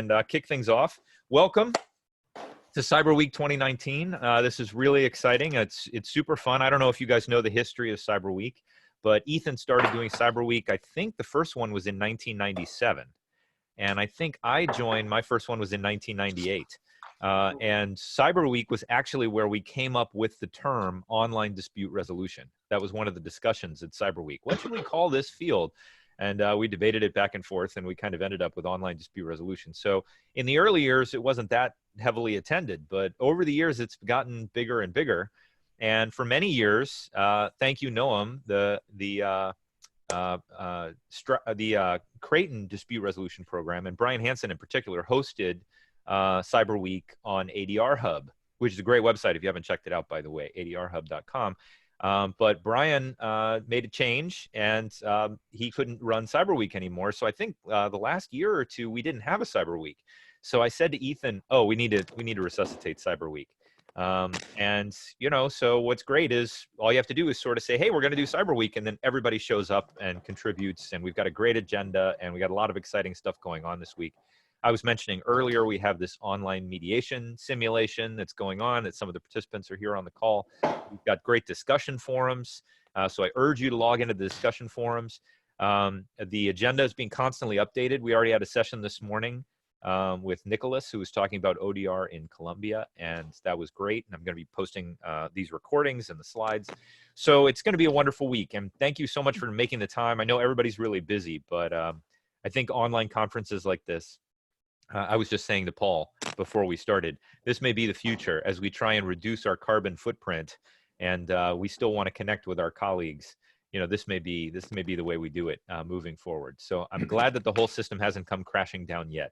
and kick things off. Welcome to Cyberweek 2019. This is really exciting. It's super fun. I don't know if you guys know the history of Cyberweek, but Ethan started doing Cyberweek. I think the first one was in 1997. And I think I joined, my first one was in 1998. And Cyberweek was actually where we came up with the term online dispute resolution. That was one of the discussions at Cyberweek. What should we call this field? And we debated it back and forth, and we kind of ended up with online dispute resolution. So in the early years, it wasn't that heavily attended, but over the years, it's gotten bigger and bigger. And for many years, thank you, Noam, the Creighton dispute resolution program, and Brian Hansen in particular, hosted Cyberweek on ADR Hub, which is a great website if you haven't checked it out, by the way, adrhub.com. But Brian made a change, and he couldn't run Cyberweek anymore. So I think the last year or two, we didn't have a Cyberweek. So I said to Ethan, oh, we need to resuscitate Cyberweek. And, you know, so what's great is all you have to do is sort of say, hey, we're going to do Cyberweek, and then everybody shows up and contributes, and we've got a great agenda, and we got a lot of exciting stuff going on this week. I was mentioning earlier, we have this online mediation simulation that's going on, that some of the participants are here on the call. We've got great discussion forums. So I urge you to log into the discussion forums. The agenda is being constantly updated. We already had a session this morning with Nicholas, who was talking about ODR in Colombia, and that was great. And I'm going to be posting these recordings and the slides. So it's going to be a wonderful week. And thank you so much for making the time. I know everybody's really busy, but I think online conferences like this, I was just saying to Paul before we started, this may be the future as we try and reduce our carbon footprint, and we still want to connect with our colleagues. You know, this may be the way we do it moving forward. So I'm glad that the whole system hasn't come crashing down yet.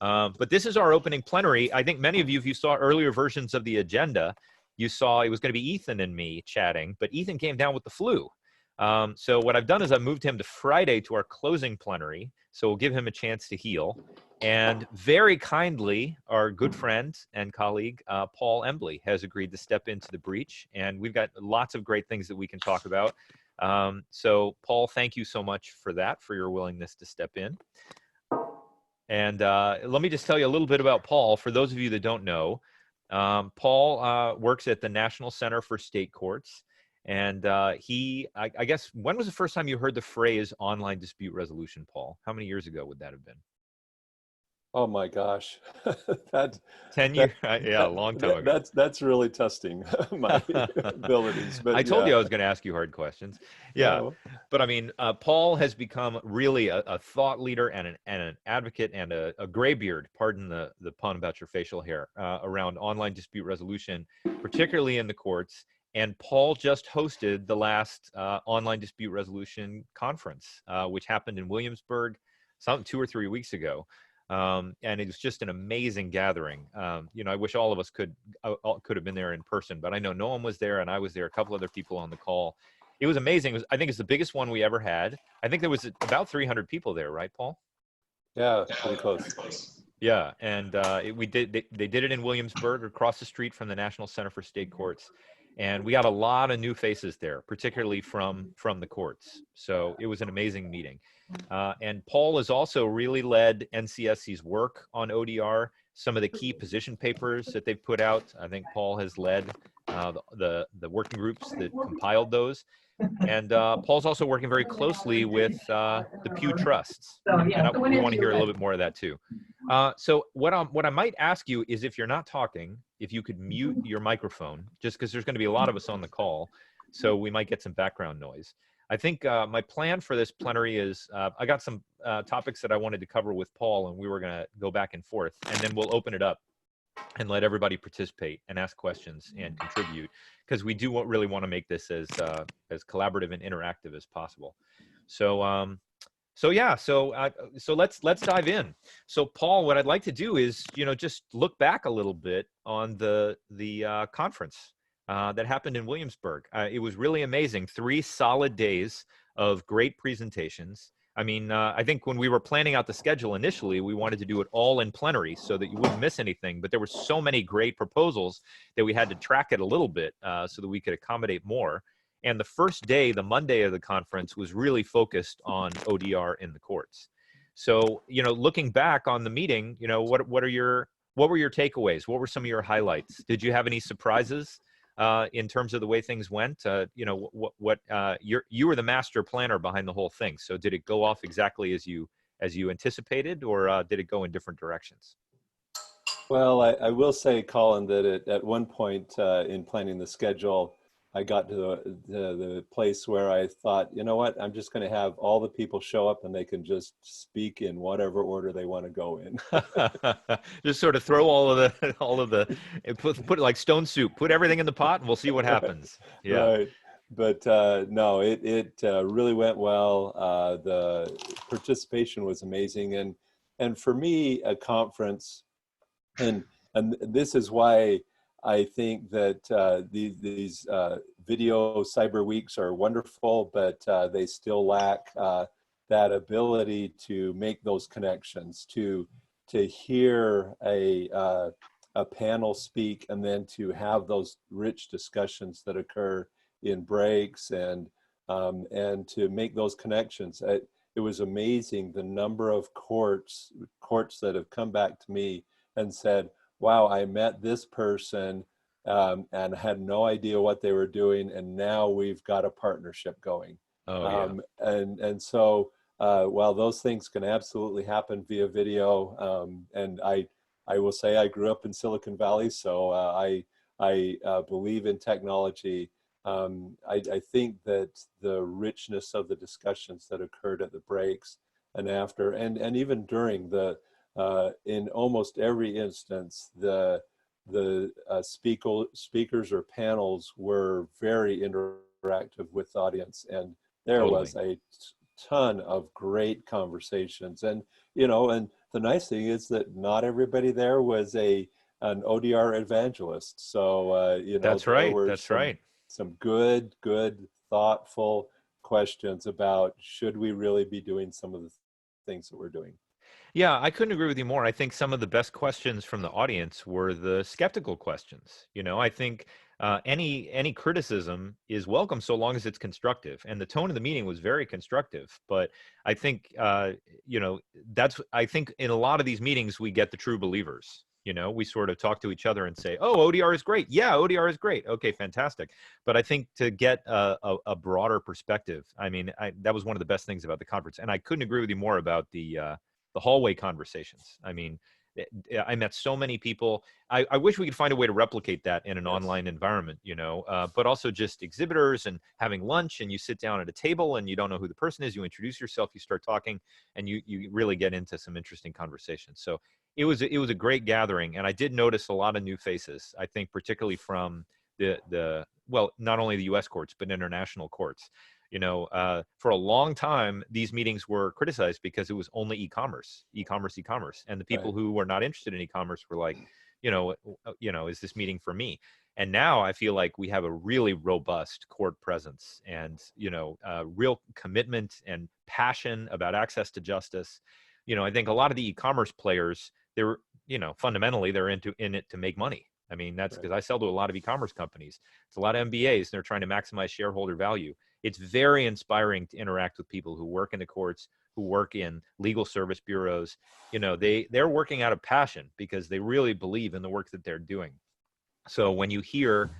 But this is our opening plenary. I think many of you, if you saw earlier versions of the agenda, you saw it was going to be Ethan and me chatting, but Ethan came down with the flu. So what I've done is I moved him to Friday to our closing plenary. So we'll give him a chance to heal. And very kindly, our good friend and colleague, Paul Embley, has agreed to step into the breach. And we've got lots of great things that we can talk about. So Paul, thank you so much for that, for your willingness to step in. And let me just tell you a little bit about Paul. For those of you that don't know, Paul works at the National Center for State Courts. And I guess, when was the first time you heard the phrase online dispute resolution, Paul? How many years ago would that have been? Oh my gosh, 10 years? Yeah, a long time ago. That's really testing my abilities. But I told you I was going to ask you hard questions. Yeah, No. but I mean, Paul has become really a thought leader and an advocate and a graybeard, pardon the pun about your facial hair, around online dispute resolution, particularly in the courts. And Paul just hosted the last online dispute resolution conference, which happened in Williamsburg 2 or 3 weeks ago. And it was just an amazing gathering. You know, I wish all of us could have been there in person, but I know Noam was there, and I was there, a couple other people on the call. It was amazing. I think it's the biggest one we ever had. I think there was about 300 people there, right, Paul? Yeah, pretty close. Yeah, and they did it in Williamsburg, across the street from the National Center for State Courts. And we got a lot of new faces there, particularly from the courts. So it was an amazing meeting. And Paul has also really led NCSC's work on ODR, some of the key position papers that they've put out. I think Paul has led the working groups that compiled those. And Paul's also working very closely with the Pew Trusts. And we want to hear a little bit more of that too. So what I might ask you is, if you're not talking, if you could mute your microphone, just because there's going to be a lot of us on the call, so we might get some background noise. I think my plan for this plenary is I got some topics that I wanted to cover with Paul, and we were going to go back and forth, and then we'll open it up and let everybody participate and ask questions and contribute, because we do really want to make this as collaborative and interactive as possible. So let's dive in. So Paul, what I'd like to do is, you know, just look back a little bit on the conference that happened in Williamsburg. It was really amazing. 3 solid days of great presentations. I mean, I think when we were planning out the schedule initially, we wanted to do it all in plenary so that you wouldn't miss anything. But there were so many great proposals that we had to track it a little bit so that we could accommodate more. And the first day, the Monday of the conference, was really focused on ODR in the courts. So, looking back on the meeting, what were your takeaways? What were some of your highlights? Did you have any surprises in terms of the way things went? You were the master planner behind the whole thing. So did it go off exactly as you anticipated, or did it go in different directions? Well, I will say, Colin, that at one point in planning the schedule, I got to the place where I thought, you know what, I'm just going to have all the people show up and they can just speak in whatever order they want to go in. Just sort of throw all of the put it like stone soup, put everything in the pot and we'll see what happens. Yeah. Right. But no, it really went well. The participation was amazing. And for me, a conference, and this is why I think that these video cyber weeks are wonderful, but they still lack that ability to make those connections, to hear a panel speak, and then to have those rich discussions that occur in breaks, and to make those connections. It was amazing the number of courts that have come back to me and said, wow, I met this person and had no idea what they were doing, and now we've got a partnership going. Oh, yeah. And so while those things can absolutely happen via video, and I will say I grew up in Silicon Valley, so I believe in technology. I think that the richness of the discussions that occurred at the breaks and after, and even during in almost every instance, the speakers or panels were very interactive with the audience, and there Totally. was a ton of great conversations. And and the nice thing is that not everybody there was an ODR evangelist. So That's there right. were That's right. some good, thoughtful questions about should we really be doing some of the things that we're doing. Yeah, I couldn't agree with you more. I think some of the best questions from the audience were the skeptical questions. I think any criticism is welcome so long as it's constructive. And the tone of the meeting was very constructive. But I think I think in a lot of these meetings we get the true believers. We sort of talk to each other and say, "Oh, ODR is great. Yeah, ODR is great. Okay, fantastic." But I think to get a broader perspective, I mean, that was one of the best things about the conference. And I couldn't agree with you more about the hallway conversations. I mean, I met so many people. I wish we could find a way to replicate that in an Yes. online environment, but also just exhibitors and having lunch, and you sit down at a table and you don't know who the person is. You introduce yourself, you start talking, and you really get into some interesting conversations. So it was a great gathering. And I did notice a lot of new faces, I think, particularly from well, not only the US courts, but international courts. For a long time, these meetings were criticized because it was only e-commerce. And the people Right. who were not interested in e-commerce were like, is this meeting for me? And now I feel like we have a really robust court presence and, real commitment and passion about access to justice. I think a lot of the e-commerce players, they're, fundamentally they're in it to make money. I mean, that's because I sell to a lot of e-commerce companies. It's a lot of MBAs, and they're trying to maximize shareholder value. It's very inspiring to interact with people who work in the courts, who work in legal service bureaus. They're working out of passion because they really believe in the work that they're doing. So when you hear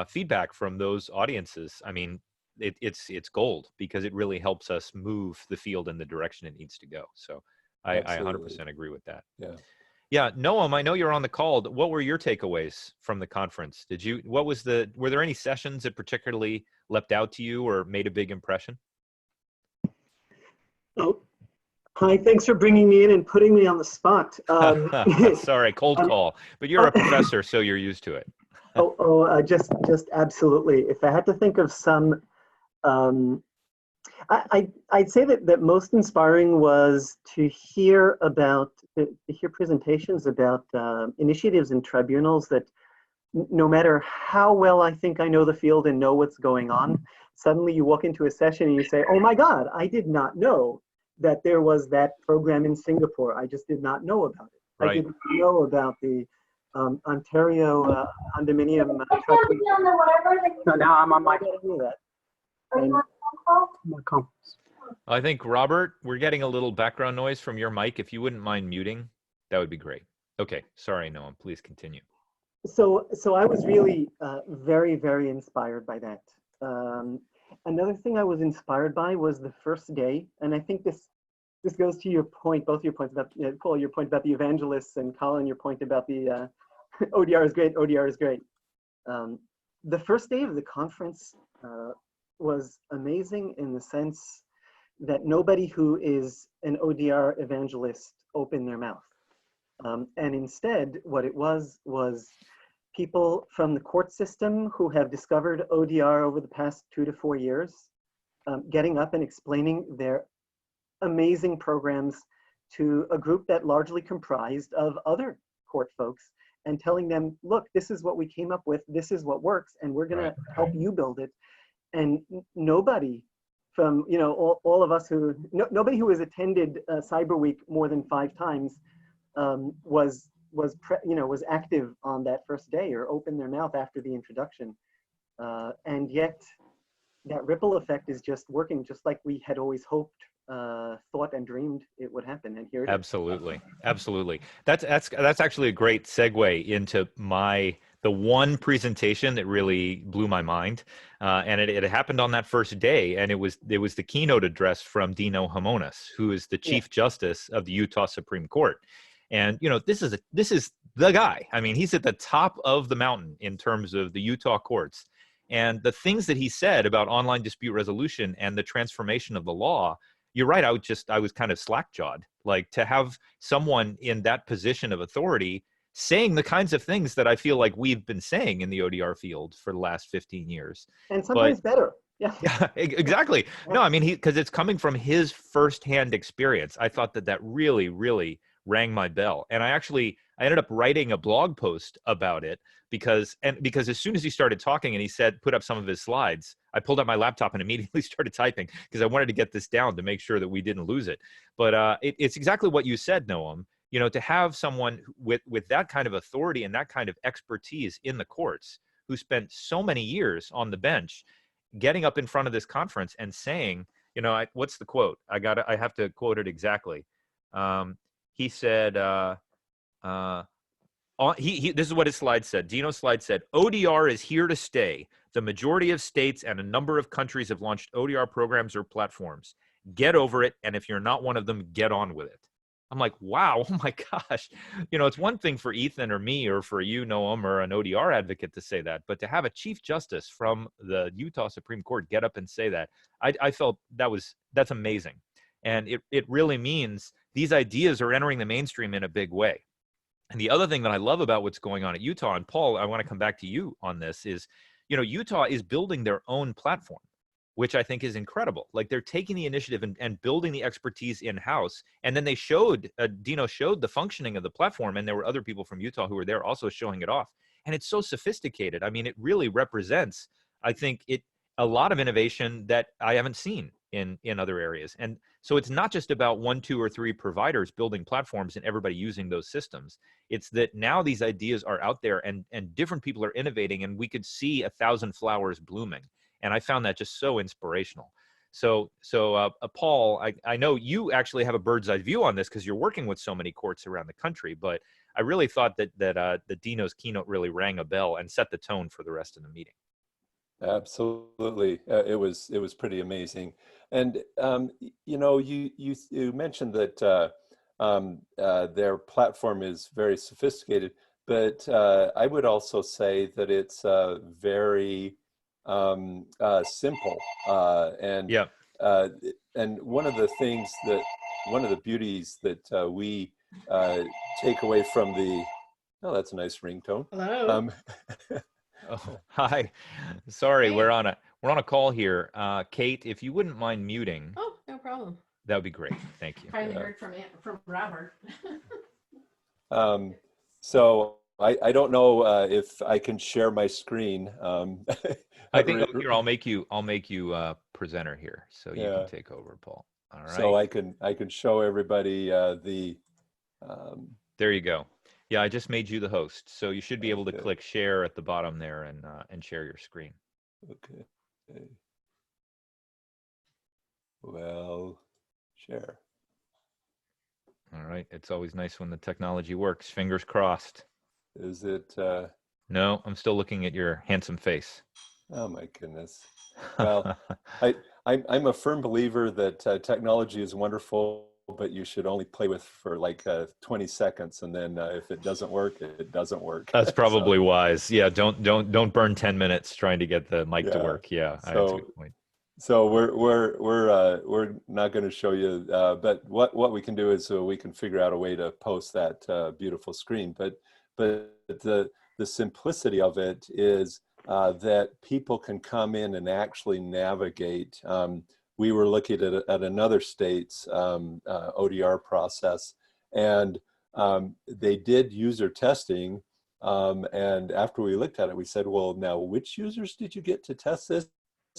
feedback from those audiences, I mean, it's gold, because it really helps us move the field in the direction it needs to go. So I 100% agree with that. Yeah. Yeah, Noam, I know you're on the call. What were your takeaways from the conference? Were there any sessions that particularly leapt out to you or made a big impression? Oh, hi, thanks for bringing me in and putting me on the spot. Sorry, cold call, but you're a professor, so you're used to it. Just absolutely. If I had to think of some, I'd say that most inspiring was to hear presentations about initiatives in tribunals that, no matter how well I think I know the field and know what's going on, suddenly you walk into a session and you say, oh my God, I did not know that there was that program in Singapore. I just did not know about it. Right. I didn't know about the Ontario condominium. No, now I'm on my. On my conference. I think, Robert, we're getting a little background noise from your mic. If you wouldn't mind muting, that would be great. Okay, sorry, Noam, please continue. So I was really very, very inspired by that. Another thing I was inspired by was the first day, and I think this goes to your point, both your points about, Paul, your point about the evangelists, and Colin, your point about the ODR is great, ODR is great. The first day of the conference was amazing in the sense that nobody who is an ODR evangelist opened their mouth. And instead, what it was people from the court system who have discovered ODR over the past 2 to 4 years, getting up and explaining their amazing programs to a group that largely comprised of other court folks, and telling them, look, this is what we came up with, this is what works, and we're gonna help you build it. And nobody from, all of us who, nobody who has attended Cyberweek more than 5 times was active on that first day or opened their mouth after the introduction. And yet that ripple effect is just working just like we had always hoped, thought and dreamed it would happen. And here it is. Absolutely. That's actually a great segue into the one presentation that really blew my mind. And it happened on that first day. And it was the keynote address from Dino Himonas, who is the Chief Justice of the Utah Supreme Court. And, this is the guy. I mean, he's at the top of the mountain in terms of the Utah courts. And the things that he said about online dispute resolution and the transformation of the law, you're right. I was kind of slack-jawed, like to have someone in that position of authority saying the kinds of things that I feel like we've been saying in the ODR field for the last 15 years. And sometimes better. Yeah. Yeah, exactly. Yeah. No, I mean, because it's coming from his firsthand experience. I thought that really, really rang my bell. And I ended up writing a blog post about it because as soon as he started talking and he put up some of his slides, I pulled up my laptop and immediately started typing because I wanted to get this down to make sure that we didn't lose it. But it's exactly what you said, Noam. To have someone with that kind of authority and that kind of expertise in the courts who spent so many years on the bench, getting up in front of this conference and saying, what's the quote? I have to quote it exactly. He said, this is what his slide said. Dino's slide said, ODR is here to stay. The majority of states and a number of countries have launched ODR programs or platforms. Get over it. And if you're not one of them, get on with it. I'm like, wow, oh my gosh. It's one thing for Ethan or me or for you, Noam, or an ODR advocate to say that, but to have a Chief Justice from the Utah Supreme Court get up and say that, I felt that's amazing. And it really means these ideas are entering the mainstream in a big way. And the other thing that I love about what's going on at Utah, and Paul, I want to come back to you on this, is, Utah is building their own platform, which I think is incredible. Like they're taking the initiative and building the expertise in-house. And then they Dino showed the functioning of the platform, and there were other people from Utah who were there also showing it off. And it's so sophisticated. I mean, it really represents, I think, a lot of innovation that I haven't seen in other areas. And so it's not just about 1, 2, or 3 providers building platforms and everybody using those systems. It's that now these ideas are out there and different people are innovating, and we could see 1,000 flowers blooming. And I found that just so inspirational. So Paul, I know you actually have a bird's eye view on this because you're working with so many courts around the country, but I really thought that the Dino's keynote really rang a bell and set the tone for the rest of the meeting. Absolutely, it was pretty amazing. And you mentioned that their platform is very sophisticated, but I would also say that it's very simple. And one of the beauties that we take away from that's a nice ringtone. Hello. Oh, hi. Sorry, hey. We're on a call here. Kate, if you wouldn't mind muting. Oh, no problem. That would be great. Thank you. Finally heard from Robert. So I don't know if I can share my screen. I think here I'll make you presenter here, so you can take over, Paul. All right. So I can show everybody There you go. Yeah, I just made you the host, so you should be able to click share at the bottom there and share your screen. Okay. Well, share. All right. It's always nice when the technology works. Fingers crossed. Is it? No, I'm still looking at your handsome face. Oh my goodness. Well, I'm a firm believer that technology is wonderful, but you should only play with for like 20 seconds, and then if it doesn't work, it doesn't work. That's probably So, wise. Yeah, don't burn 10 minutes trying to get the mic to yeah. work. Yeah, that's a So good point. so we're not going to show you, but what we can do is we can figure out a way to post that beautiful screen. But the simplicity of it is that people can come in and actually navigate. We were looking at another state's ODR process, and they did user testing. And after we looked at it, we said, well, now which users did you get to test this?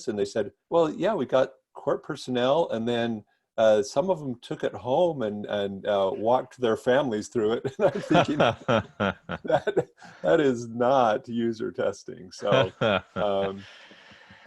And they said, well, yeah, we got court personnel, and then some of them took it home and walked their families through it. And I'm thinking that is not user testing. So,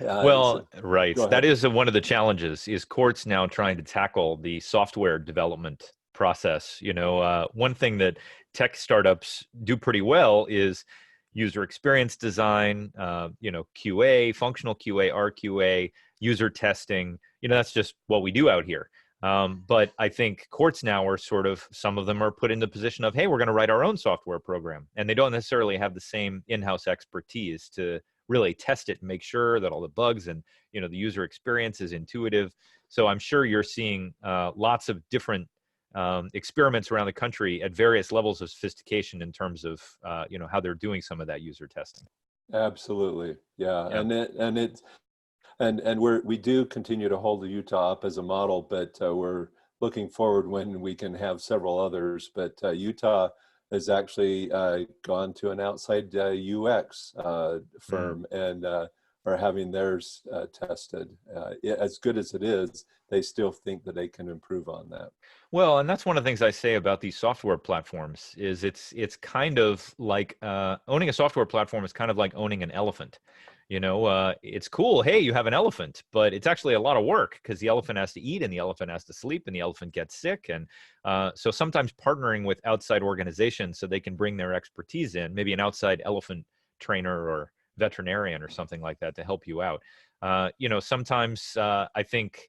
Well, right. go That ahead. is one of the challenges is courts now trying to tackle the software development process. One thing that tech startups do pretty well is user experience design, QA, functional QA, RQA, user testing. That's just what we do out here. But I think courts now are some of them are put in the position of, hey, we're going to write our own software program. And they don't necessarily have the same in-house expertise to really test it and make sure that all the bugs and, the user experience is intuitive. So I'm sure you're seeing lots of different experiments around the country at various levels of sophistication in terms of, how they're doing some of that user testing. Absolutely. Yeah. Yeah. And we do continue to hold the Utah up as a model, but we're looking forward when we can have several others. But Utah has actually gone to an outside UX firm and are having theirs tested. As good as it is, they still think that they can improve on that. Well, and that's one of the things I say about these software platforms is it's kind of like owning a software platform is kind of like owning an elephant. It's cool. Hey, you have an elephant, but it's actually a lot of work because the elephant has to eat and the elephant has to sleep and the elephant gets sick. And so sometimes partnering with outside organizations so they can bring their expertise in, maybe an outside elephant trainer or veterinarian or something like that to help you out. Sometimes I think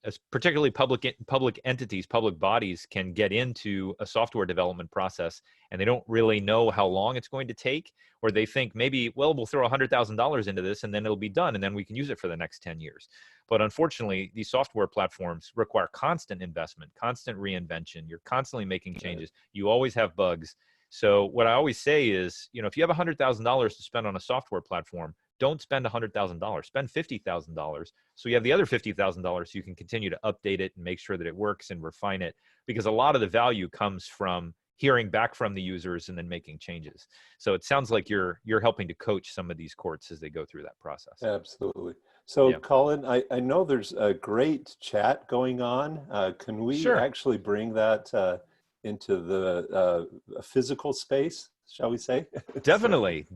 as particularly public entities, public bodies can get into a software development process and they don't really know how long it's going to take, or they think maybe, well, we'll throw $100,000 into this and then it'll be done and then we can use it for the next 10 years. But unfortunately, these software platforms require constant investment, constant reinvention. You're constantly making changes. You always have bugs. So what I always say is, if you have $100,000 to spend on a software platform, don't spend $100,000, spend $50,000. So you have the other $50,000 so you can continue to update it and make sure that it works and refine it, because a lot of the value comes from hearing back from the users and then making changes. So it sounds like you're helping to coach some of these courts as they go through that process. Absolutely. So Yeah. Colin, I know there's a great chat going on. Can we actually bring that into the physical space, shall we say? Definitely.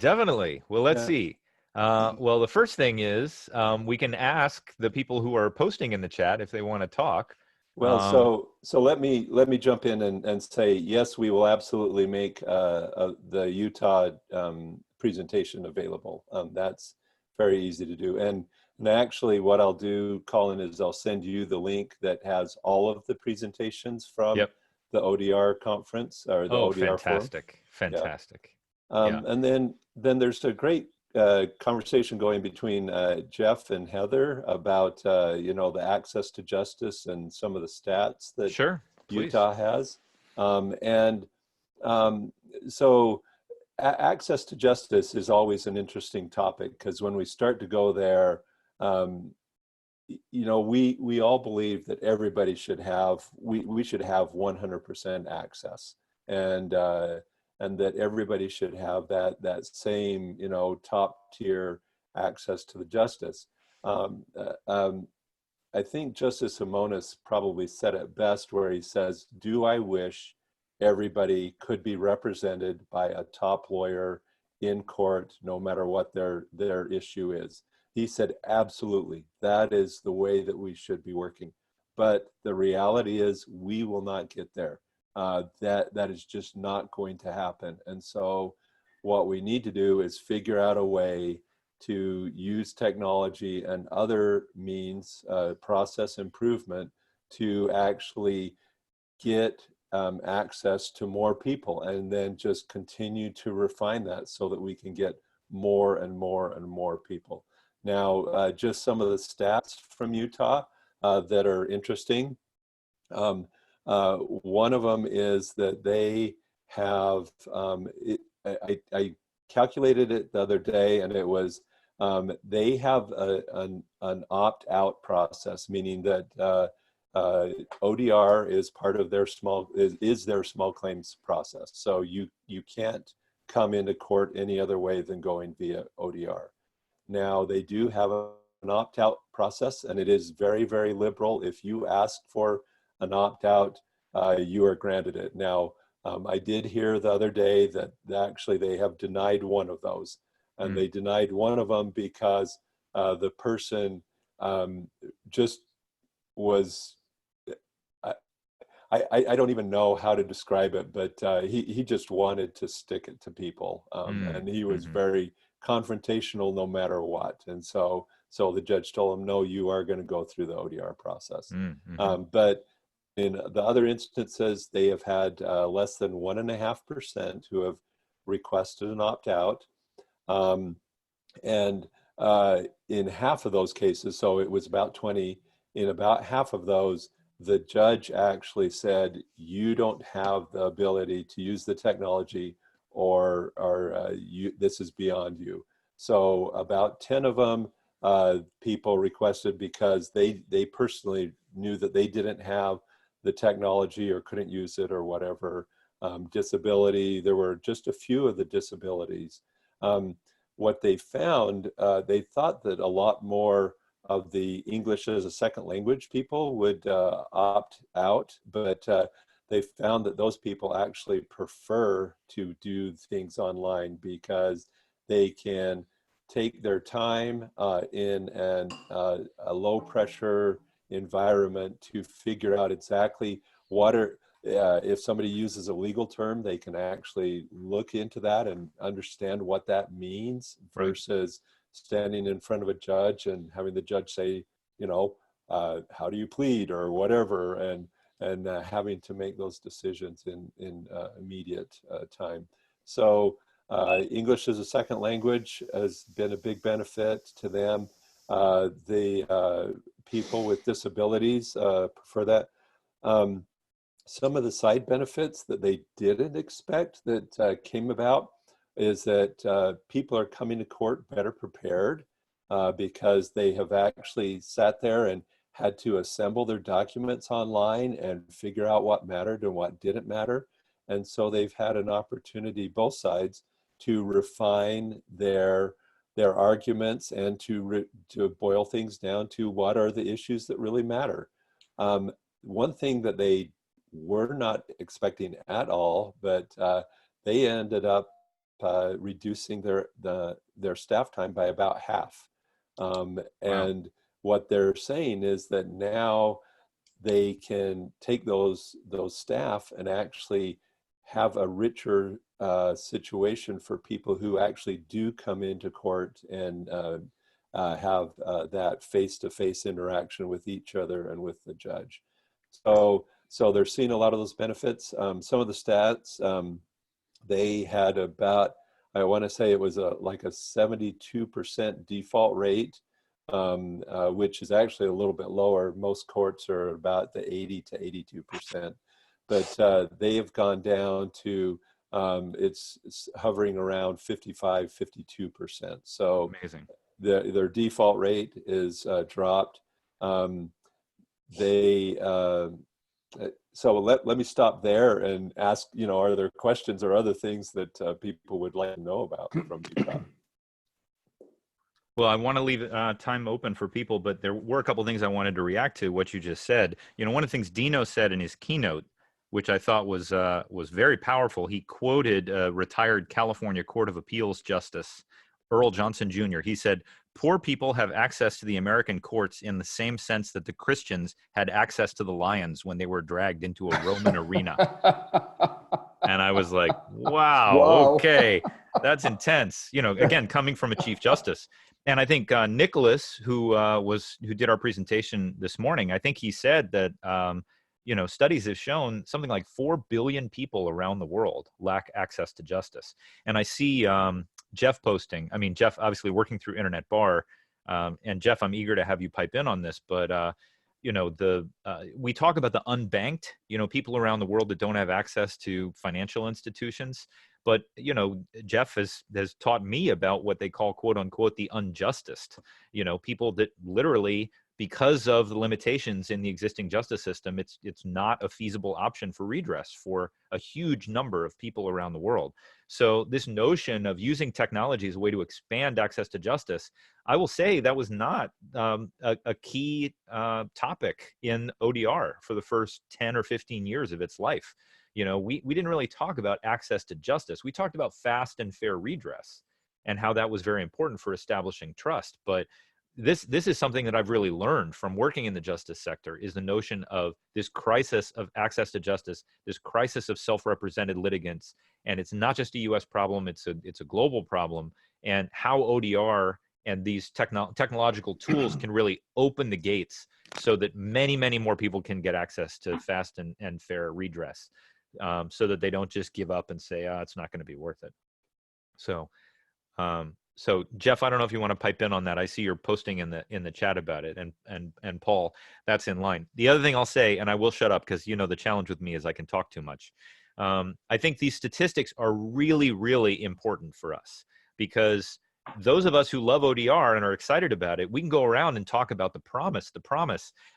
Well, let's see. Well, the first thing is we can ask the people who are posting in the chat if they want to talk. Well, so let me jump in and say, yes, we will absolutely make the Utah presentation available. That's very easy to do. And actually what I'll do, Colin, is I'll send you the link that has all of the presentations from the ODR conference or the ODR fantastic. forum. Fantastic. And then there's a great conversation going between Jeff and Heather about the access to justice and some of the stats that Utah has. So access to justice is always an interesting topic, because when we start to go there, we all believe that everybody should have, we should have 100% access, and that everybody should have that same, top tier access to the justice. I think Justice Simonis probably said it best, where he says, do I wish everybody could be represented by a top lawyer in court, no matter what their issue is? he said, absolutely, that is the way that we should be working. But the reality is we will not get there. That is just not going to happen. And so what we need to do is figure out a way to use technology and other means, process improvement, to actually get access to more people, and then just continue to refine that so that we can get more and more and more people. Now, just some of the stats from Utah that are interesting. One of them is that they have, I calculated it the other day, and it was, they have an opt-out process, meaning that ODR is part of their is their small claims process. So you can't come into court any other way than going via ODR. Now, they do have an opt-out process, and it is very, very liberal. If you ask for an opt-out, you are granted it. Now, I did hear the other day that actually they have denied one of those, and they denied one of them because the person just was, I don't even know how to describe it, but he just wanted to stick it to people, and he was very confrontational no matter what. And so the judge told him, no, you are going to go through the ODR process. But in the other instances, they have had less than 1.5% who have requested an opt-out. And in half of those cases, so it was about 20, in about half of those, the judge actually said, you don't have the ability to use the technology, or this is beyond you. So about 10 of them, people requested because they personally knew that they didn't have the technology or couldn't use it or whatever. Disability, there were just a few of the disabilities. What they found, they thought that a lot more of the English as a second language people would opt out, but they found that those people actually prefer to do things online because they can take their time in a low pressure environment to figure out exactly what are, if somebody uses a legal term, they can actually look into that and understand what that means, versus standing in front of a judge and having the judge say, you know, how do you plead or whatever, and having to make those decisions in immediate time. So English as a second language has been a big benefit to them. The people with disabilities prefer that. Some of the side benefits that they didn't expect that came about is that people are coming to court better prepared because they have actually sat there and had to assemble their documents online and figure out what mattered and what didn't matter. And so they've had an opportunity, both sides, to refine their arguments and to boil things down to what are the issues that really matter. One thing that they were not expecting at all, but they ended up reducing their staff time by about half. And what they're saying is that now they can take those staff and actually have a richer situation for people who actually do come into court and have that face-to-face interaction with each other and with the judge. So they're seeing a lot of those benefits. Some of the stats, they had about, I want to say it was like a 72% default rate, which is actually a little bit lower. Most courts are about the 80 to 82%, but they have gone down to, it's hovering around 55, 52%. So amazing. Their default rate is dropped. So let me stop there and ask, you know, are there questions or other things that people would like to know about from Utah? Well, I want to leave time open for people, but there were a couple of things I wanted to react to what you just said. You know, one of the things Dino said in his keynote, which I thought was very powerful, he quoted retired California Court of Appeals Justice Earl Johnson Jr. He said, poor people have access to the American courts in the same sense that the Christians had access to the lions when they were dragged into a Roman arena. And I was like, wow, Wow. okay, that's intense. You know, again, coming from a Chief Justice. And I think Nicholas, who did our presentation this morning, I think he said that, you know, studies have shown something like 4 billion people around the world lack access to justice. And I see Jeff posting. I mean, Jeff, obviously working through Internet Bar. And Jeff, I'm eager to have you pipe in on this, but you know, we talk about the unbanked, you know, people around the world that don't have access to financial institutions. But, you know, Jeff has taught me about what they call, quote unquote, the unjustest, you know, people that literally, because of the limitations in the existing justice system, it's not a feasible option for redress for a huge number of people around the world. So this notion of using technology as a way to expand access to justice, I will say that was not a key topic in ODR for the first 10 or 15 years of its life. You know, we didn't really talk about access to justice. We talked about fast and fair redress and how that was very important for establishing trust. But this is something that I've really learned from working in the justice sector, is the notion of this crisis of access to justice, this crisis of self-represented litigants. And it's not just a US problem, it's a global problem. And how ODR and these technological tools can really open the gates so that many, many more people can get access to fast and fair redress, so that they don't just give up and say, it's not going to be worth it. So Jeff, I don't know if you want to pipe in on that. I see you're posting in the chat about it, and Paul, that's in line. The other thing I'll say, and I will shut up because, you know, the challenge with me is I can talk too much. I think these statistics are really, really important for us, because those of us who love ODR and are excited about it, we can go around and talk about the promise,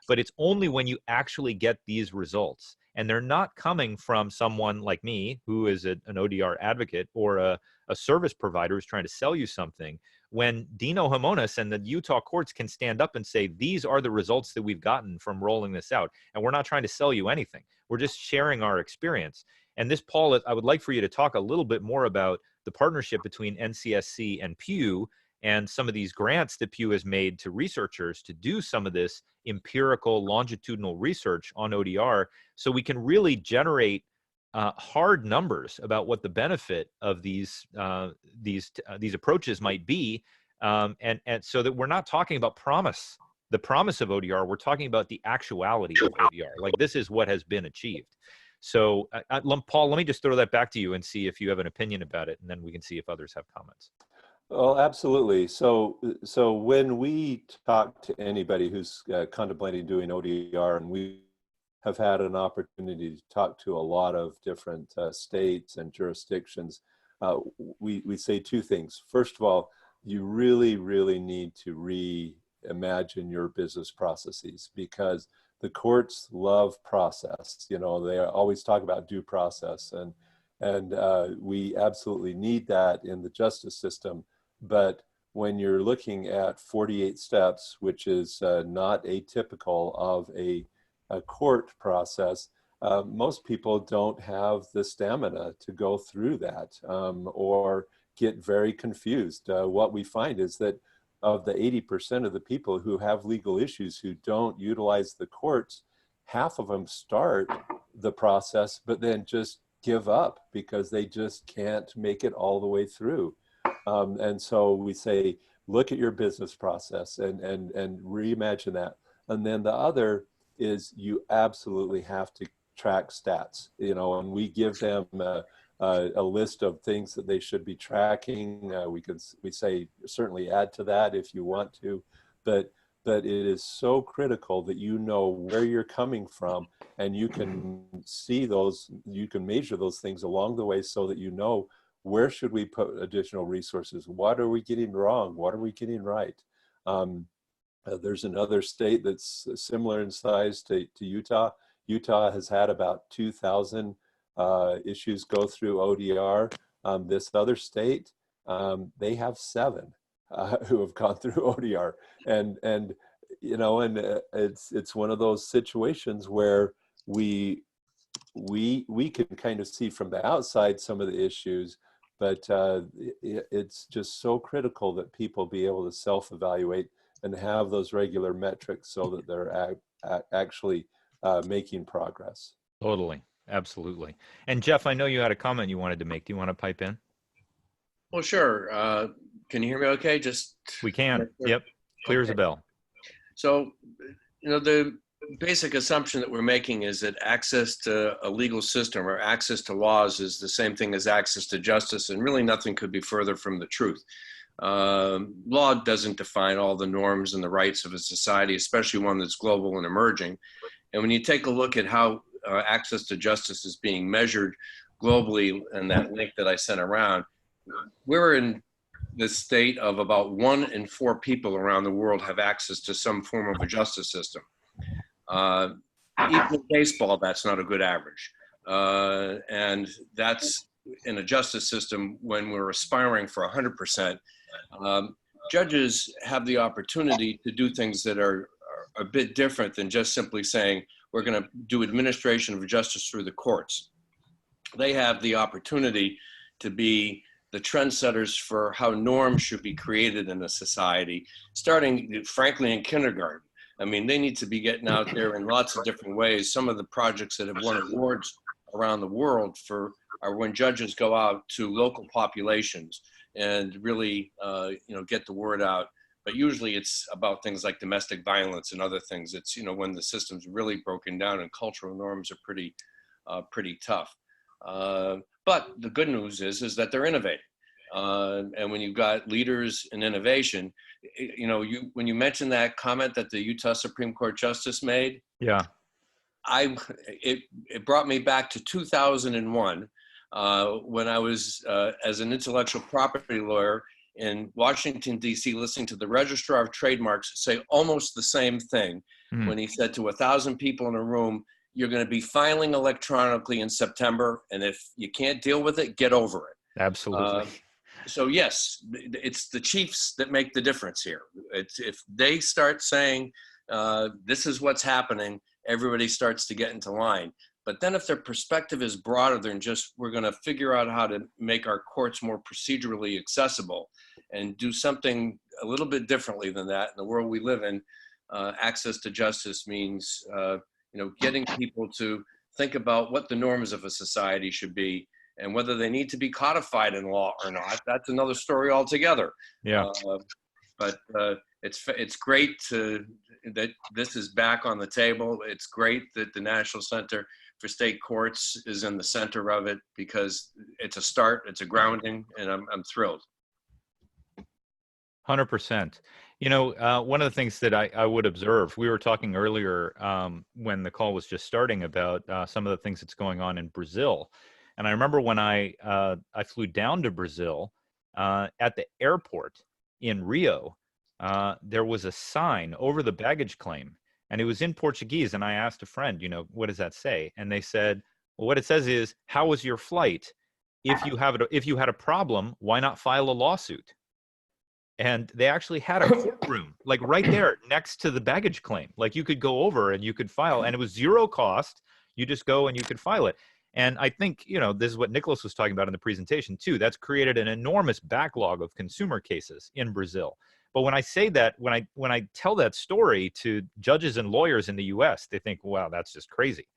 but it's only when you actually get these results. And they're not coming from someone like me, who is an ODR advocate, or a service provider who's trying to sell you something. When Dino Himonas and the Utah courts can stand up and say, these are the results that we've gotten from rolling this out, and we're not trying to sell you anything. We're just sharing our experience. And this, Paul, I would like for you to talk a little bit more about the partnership between NCSC and Pew, and some of these grants that Pew has made to researchers to do some of this empirical longitudinal research on ODR, so we can really generate hard numbers about what the benefit of these approaches might be, and so that we're not talking about the promise of ODR. We're talking about the actuality of ODR. Like, this is what has been achieved. So, Paul, let me just throw that back to you and see if you have an opinion about it, and then we can see if others have comments. Well, absolutely. So when we talk to anybody who's contemplating doing ODR, and we have had an opportunity to talk to a lot of different states and jurisdictions, we say two things. First of all, you really, really need to reimagine your business processes, because the courts love process. You know, they always talk about due process, and we absolutely need that in the justice system. But when you're looking at 48 steps, which is not atypical of a court process, most people don't have the stamina to go through that, or get very confused. What we find is that of the 80% of the people who have legal issues who don't utilize the courts, half of them start the process but then just give up because they just can't make it all the way through. And so we say, look at your business process and reimagine that. And then the other is, you absolutely have to track stats, you know, and we give them a list of things that they should be tracking. We say certainly add to that if you want to, but it is so critical that you know where you're coming from, and you can see those, you can measure those things along the way, so that you know, where should we put additional resources? What are we getting wrong? What are we getting right? There's another state that's similar in size to Utah. Utah has had about 2,000 issues go through ODR. This other state, they have 7 who have gone through ODR, and you know, and it's one of those situations where we can kind of see from the outside some of the issues, but it's just so critical that people be able to self-evaluate and have those regular metrics so that they're actually making progress. Totally. Absolutely. And Jeff, I know you had a comment you wanted to make. Do you want to pipe in? Well, sure. Can you hear me okay? We can. Yep. Clear as a bell. So, the basic assumption that we're making is that access to a legal system or access to laws is the same thing as access to justice, and really nothing could be further from the truth. Law doesn't define all the norms and the rights of a society, especially one that's global and emerging. And when you take a look at how access to justice is being measured globally, and that link that I sent around, we're in the state of about 1 in 4 people around the world have access to some form of a justice system. Even in baseball, that's not a good average. And that's in a justice system when we're aspiring for 100%. Judges have the opportunity to do things that are a bit different than just simply saying, we're going to do administration of justice through the courts. They have the opportunity to be the trendsetters for how norms should be created in a society, starting, frankly, in kindergarten. I mean, they need to be getting out there in lots of different ways. Some of the projects that have won awards around the world are when judges go out to local populations and really, get the word out. But usually it's about things like domestic violence and other things. It's, when the system's really broken down and cultural norms are pretty tough. But the good news is that they're innovating. And when you've got leaders in innovation, when you mentioned that comment that the Utah Supreme Court Justice made, yeah, it brought me back to 2001 when I was as an intellectual property lawyer in Washington, D.C., listening to the Registrar of Trademarks say almost the same thing when he said to 1,000 people in a room, you're going to be filing electronically in September, and if you can't deal with it, get over it. Absolutely. So yes, it's the chiefs that make the difference here. It's if they start saying, this is what's happening, everybody starts to get into line. But then if their perspective is broader than just, we're going to figure out how to make our courts more procedurally accessible and do something a little bit differently than that in the world we live in, access to justice means, getting people to think about what the norms of a society should be and whether they need to be codified in law or not. That's another story altogether. Yeah. But it's great that this is back on the table. It's great that the National Center for State Courts is in the center of it because it's a start, it's a grounding, and I'm thrilled. 100%. One of the things that I would observe, we were talking earlier when the call was just starting about some of the things that's going on in Brazil. And I remember when I flew down to Brazil at the airport in Rio, there was a sign over the baggage claim, and it was in Portuguese. And I asked a friend, what does that say? And they said, well, what it says is, how was your flight? If you had a problem, why not file a lawsuit? And they actually had a courtroom, like right there next to the baggage claim. Like you could go over and you could file, and it was zero cost. You just go and you could file it. And I think, this is what Nicholas was talking about in the presentation too. That's created an enormous backlog of consumer cases in Brazil. But when I say that, when I tell that story to judges and lawyers in the US, they think, wow, that's just crazy.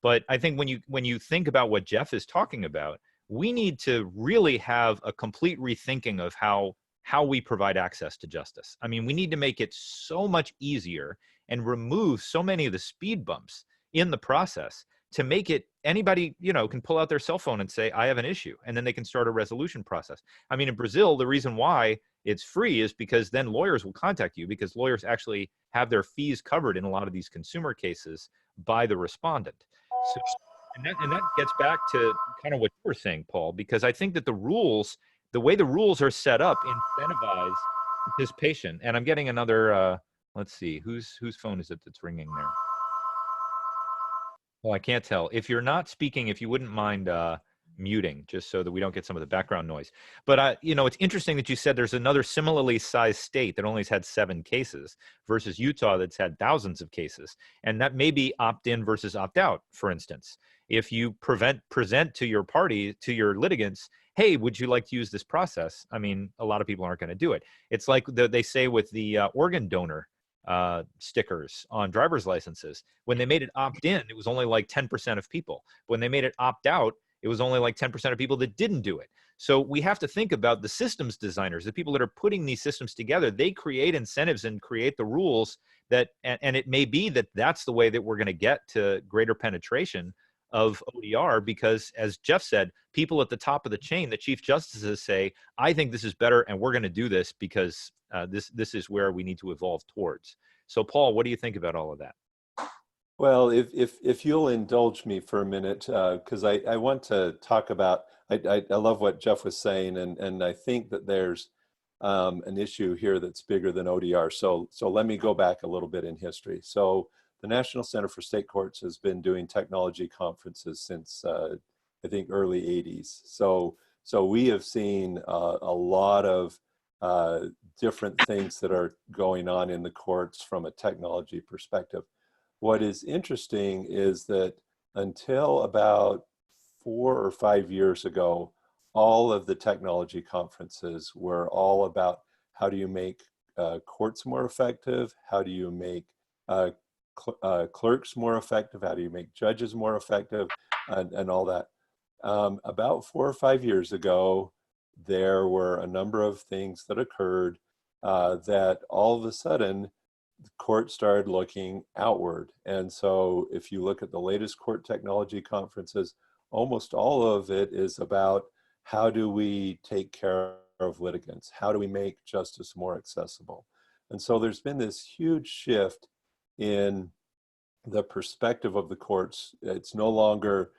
But I think when you think about what Jeff is talking about, we need to really have a complete rethinking of how we provide access to justice. I mean, we need to make it so much easier and remove so many of the speed bumps in the process to make it anybody, can pull out their cell phone and say, I have an issue, and then they can start a resolution process. I mean, in Brazil, the reason why it's free is because then lawyers will contact you because lawyers actually have their fees covered in a lot of these consumer cases by the respondent. So, and that gets back to kind of what you were saying, Paul, because I think that the way the rules are set up incentivize participation. And I'm getting another, let's see, whose phone is it that's ringing there? Well, I can't tell. If you're not speaking, if you wouldn't mind muting, just so that we don't get some of the background noise. But, it's interesting that you said there's another similarly sized state that only has had 7 cases versus Utah that's had thousands of cases. And that may be opt-in versus opt-out, for instance. if you present to your party, to your litigants, hey, would you like to use this process? I mean, a lot of people aren't going to do it. It's like they say with the organ donor stickers on driver's licenses. When they made it opt in, it was only like 10% of people. When they made it opt out, it was only like 10% of people that didn't do it. So we have to think about the systems designers, the people that are putting these systems together. They create incentives and create the rules that, and it may be that that's the way that we're going to get to greater penetration of ODR, because as Jeff said, people at the top of the chain, the chief justices say, I think this is better and we're going to do this because this is where we need to evolve towards. So Paul, what do you think about all of that? Well, if you'll indulge me for a minute, because I want to talk about, I love what Jeff was saying, and I think that there's an issue here that's bigger than ODR. So let me go back a little bit in history. So the National Center for State Courts has been doing technology conferences since I think early 80s. So we have seen a lot of different things that are going on in the courts from a technology perspective. What is interesting is that until about 4 or 5 years ago, all of the technology conferences were all about how do you make courts more effective, how do you make clerks more effective, how do you make judges more effective, and all that. About 4 or 5 years ago, there were a number of things that occurred that all of a sudden the court started looking outward. And so if you look at the latest court technology conferences, almost all of it is about how do we take care of litigants? How do we make justice more accessible? And so there's been this huge shift in the perspective of the courts. It's no longer,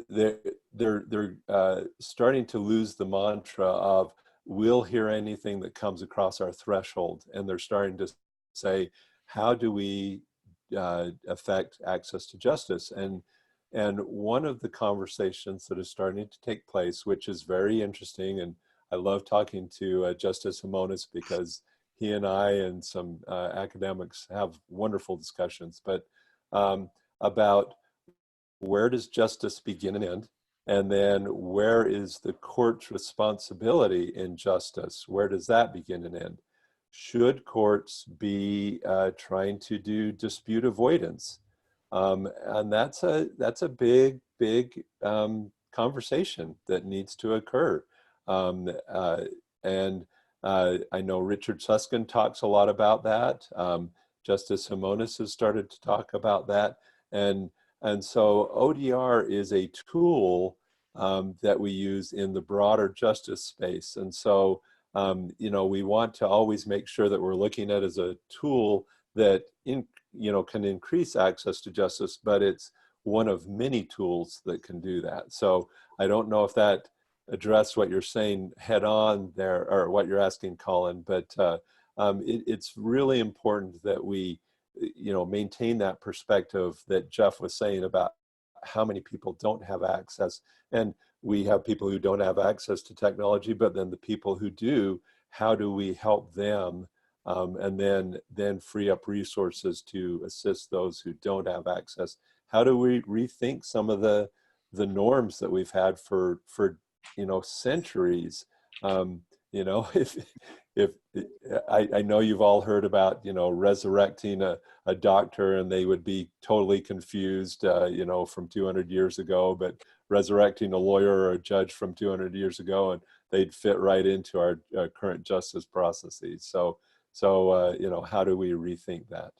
they're starting to lose the mantra of we'll hear anything that comes across our threshold, and they're starting to say, how do we affect access to justice? And one of the conversations that is starting to take place, which is very interesting, and I love talking to Justice Simonis because he and I and some academics have wonderful discussions, but about where does justice begin and end? And then where is the court's responsibility in justice? Where does that begin and end? Should courts be trying to do dispute avoidance? And that's a big conversation that needs to occur. And I know Richard Susskind talks a lot about that. Justice Simonis has started to talk about that. And so ODR is a tool that we use in the broader justice space. And so, we want to always make sure that we're looking at it as a tool that can increase access to justice, but it's one of many tools that can do that. So I don't know if that addressed what you're saying head on there, or what you're asking, Colin, but it's really important that we maintain that perspective that Jeff was saying about how many people don't have access. And we have people who don't have access to technology, but then the people who do, how do we help them and then free up resources to assist those who don't have access? How do we rethink some of the norms that we've had for centuries? If I know you've all heard about resurrecting a doctor, and they would be totally confused from 200 years ago, but resurrecting a lawyer or a judge from 200 years ago, and they'd fit right into our current justice processes. So how do we rethink that?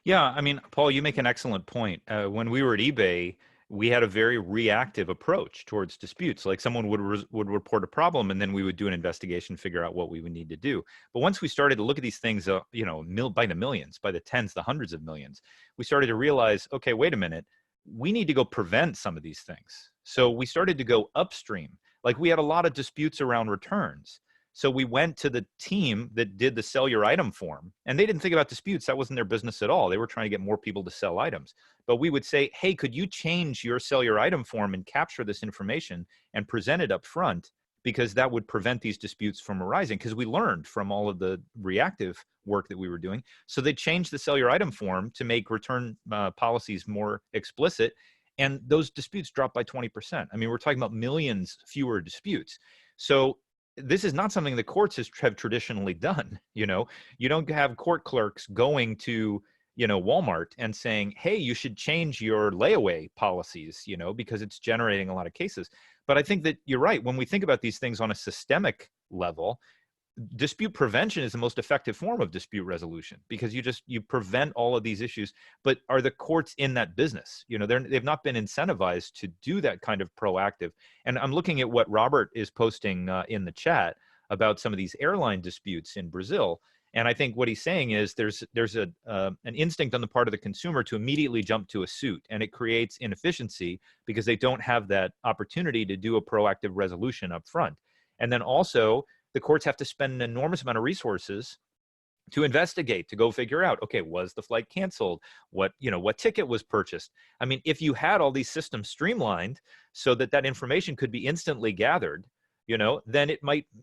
Yeah, I mean, Paul, you make an excellent point. When we were at eBay, we had a very reactive approach towards disputes. Like someone would report a problem, and then we would do an investigation, figure out what we would need to do. But once we started to look at these things, by the millions, by the tens, the hundreds of millions, we started to realize, okay, wait a minute, we need to go prevent some of these things. So we started to go upstream. Like we had a lot of disputes around returns. So we went to the team that did the sell your item form, and they didn't think about disputes. That wasn't their business at all. They were trying to get more people to sell items. But we would say, hey, could you change your sell your item form and capture this information and present it up front? Because that would prevent these disputes from arising, because we learned from all of the reactive work that we were doing. So they changed the sell your item form to make return policies more explicit. and those disputes dropped by 20%. I mean, we're talking about millions fewer disputes. So this is not something the courts have traditionally done. You don't have court clerks going to, Walmart and saying, hey, you should change your layaway policies, because it's generating a lot of cases. But I think that you're right. When we think about these things on a systemic level, dispute prevention is the most effective form of dispute resolution, because you prevent all of these issues. But are the courts in that business? They've not been incentivized to do that kind of proactive. And I'm looking at what Robert is posting in the chat about some of these airline disputes in Brazil. And I think what he's saying is there's an instinct on the part of the consumer to immediately jump to a suit, and it creates inefficiency because they don't have that opportunity to do a proactive resolution up front. And then also, the courts have to spend an enormous amount of resources to investigate, to go figure out, okay, was the flight canceled? What ticket was purchased? I mean, if you had all these systems streamlined so that information could be instantly gathered, then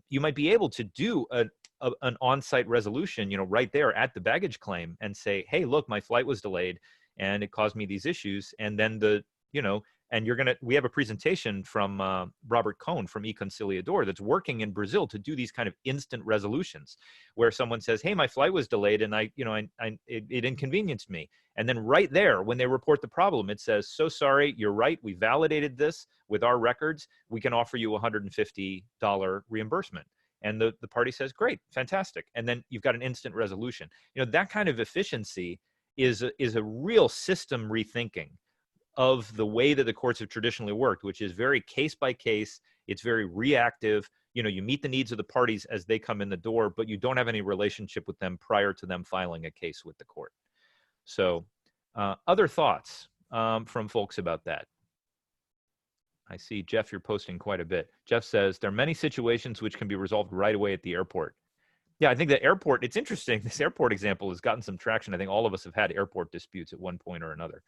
you might be able to do an on-site resolution, right there at the baggage claim, and say, hey, look, my flight was delayed and it caused me these issues. And then we have a presentation from Robert Cohn from eConciliador that's working in Brazil to do these kind of instant resolutions, where someone says, hey, my flight was delayed and it inconvenienced me. And then right there, when they report the problem, it says, so sorry, you're right, we validated this with our records, we can offer you a $150 reimbursement. And the party says, great, fantastic. And then you've got an instant resolution. That kind of efficiency is a real system rethinking of the way that the courts have traditionally worked, which is very case by case. It's very reactive. You meet the needs of the parties as they come in the door, but you don't have any relationship with them prior to them filing a case with the court. So other thoughts from folks about that? I see, Jeff, you're posting quite a bit. Jeff says, there are many situations which can be resolved right away at the airport. Yeah, I think the airport, it's interesting. This airport example has gotten some traction. I think all of us have had airport disputes at one point or another.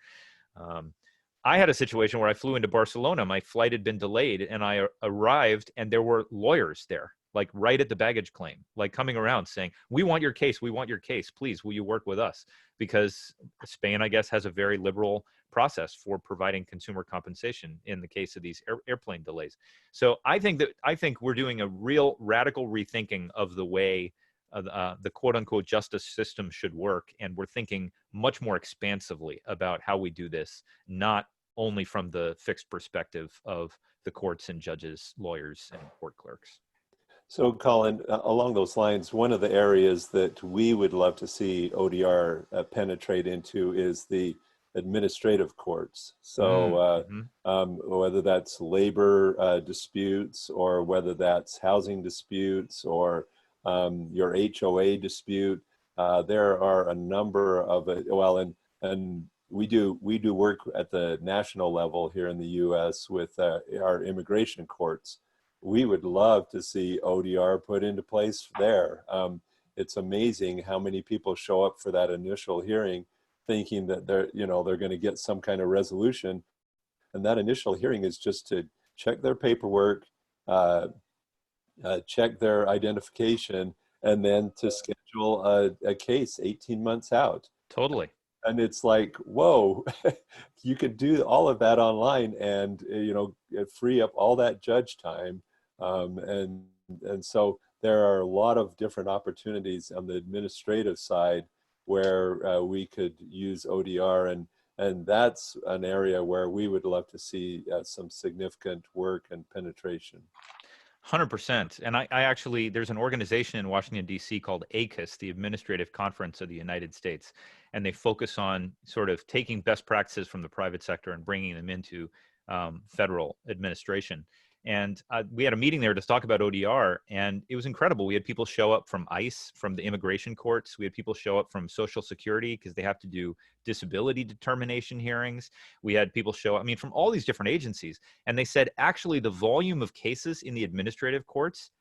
I had a situation where I flew into Barcelona. My flight had been delayed, and I arrived, and there were lawyers there, like right at the baggage claim, like coming around saying, we want your case. We want your case. Please, will you work with us? Because Spain, I guess, has a very liberal process for providing consumer compensation in the case of these airplane delays. So I think we're doing a real radical rethinking of the way the quote unquote justice system should work. And we're thinking much more expansively about how we do this, not only from the fixed perspective of the courts and judges, lawyers, and court clerks. So Colin, along those lines, one of the areas that we would love to see ODR penetrate into is the administrative courts. So whether that's labor disputes, or whether that's housing disputes, or your HOA dispute, there are a number of it. Well, and we do work at the national level here in the U.S. with our immigration courts. We would love to see ODR put into place there. It's amazing how many people show up for that initial hearing thinking that they're going to get some kind of resolution. And that initial hearing is just to check their paperwork, check their identification, and then to schedule a case 18 months out. Totally. And it's like, whoa, you could do all of that online and, free up all that judge time. And so there are a lot of different opportunities on the administrative side where we could use ODR, and that's an area where we would love to see some significant work and penetration. 100%. And I actually, there's an organization in Washington, D.C. called ACUS, the Administrative Conference of the United States. And they focus on sort of taking best practices from the private sector and bringing them into federal administration. And we had a meeting there to talk about ODR, and it was incredible. We had people show up from ICE, from the immigration courts. We had people show up from Social Security because they have to do disability determination hearings. We had people show up, from all these different agencies. And they said, actually, the volume of cases in the administrative courts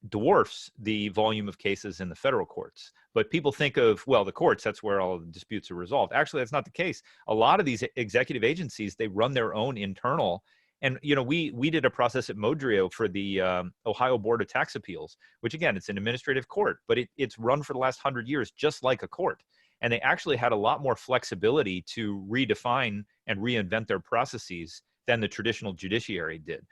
dwarfs the volume of cases in the federal courts. But people think of, well, the courts, that's where all the disputes are resolved. Actually, that's not the case. A lot of these executive agencies, they run their own internal. And, we did a process at Modrio for the Ohio Board of Tax Appeals, which, again, it's an administrative court, but it's run for the last 100 years just like a court. and they actually had a lot more flexibility to redefine and reinvent their processes than the traditional judiciary did.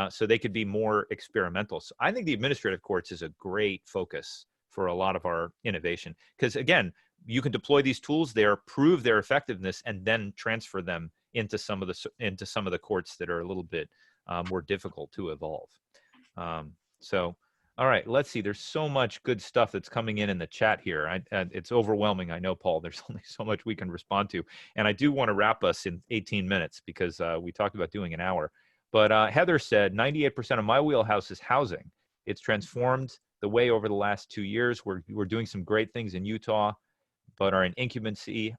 So they could be more experimental. So I think the administrative courts is a great focus for a lot of our innovation, because again, you can deploy these tools there, prove their effectiveness, and then transfer them into some of the courts that are a little bit more difficult to evolve. So, all right, let's see. There's so much good stuff that's coming in the chat here. It's overwhelming. I know, Paul. There's only so much we can respond to, and I do want to wrap us in 18 minutes because we talked about doing an hour. But Heather said 98% of my wheelhouse is housing. It's transformed the way over the last 2 years. We're doing some great things in Utah, but are in incubancy,